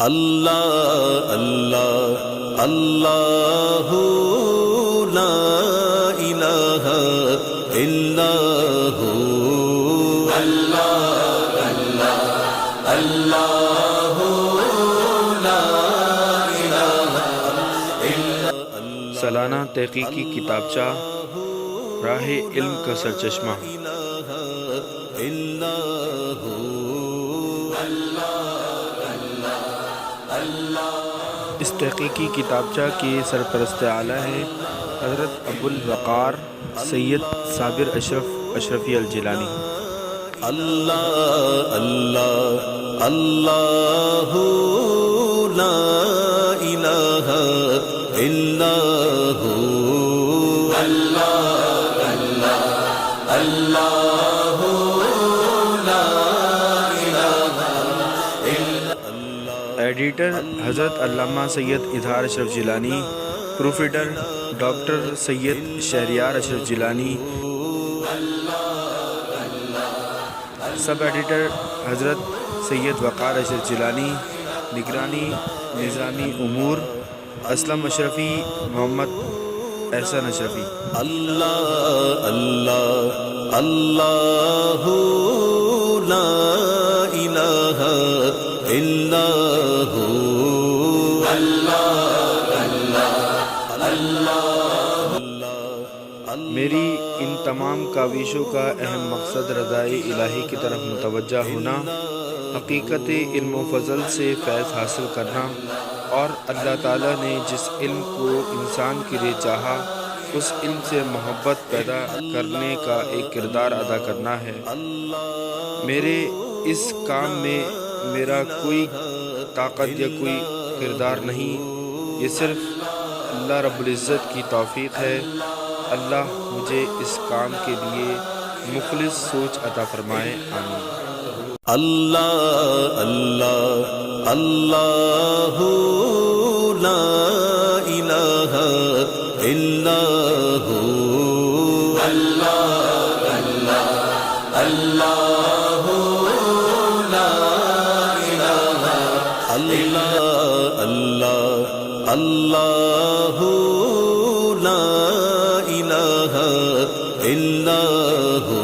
اللہ اللہ اللہ لا الہ الا ہو اللہ اللہ اللہ لا الہ الا سالانہ تحقیقی کتابچہ راہ علم کا سرچشمہ۔ اس تحقیقی کتابچہ کے سرپرست اعلیٰ ہیں حضرت ابو الوقار سید صابر اشرف اشرفی الجیلانی۔ اللہ اللہ اللہ لا الہ الا ہو اللہ اللہ اللہ لا الہ الا ایڈیٹر حضرت علامہ سید اظہار اشرف جیلانی، پروف ریڈر ڈاکٹر سید شہریار اشرف جیلانی، سب ایڈیٹر حضرت سید وقار اشرف جیلانی، نگرانی نظامی امور اسلم اشرفی محمد احسن اشرفی۔ اللہ اللہ اللہ لا الہ الا ہو اللہ اللہ اللہ۔ میری ان تمام کاوشوں کا اہم مقصد رضائے الہی کی طرف متوجہ ہونا، حقیقت علم و فضل سے فیض حاصل کرنا، اور اللہ تعالیٰ نے جس علم کو انسان کے لیے چاہا اس علم سے محبت پیدا کرنے کا ایک کردار ادا کرنا ہے۔ میرے اس کام میں میرا کوئی طاقت یا کوئی کردار نہیں، یہ صرف اللہ رب العزت کی توفیق ہے۔ اللہ مجھے اس کام کے لیے مخلص سوچ عطا فرمائے، آمین۔ اللہ اللہ اللہ لا الہ الا ہو اللہ اللہ اللہ لا الہ الا اللہ اللہ لا الہ الا ہو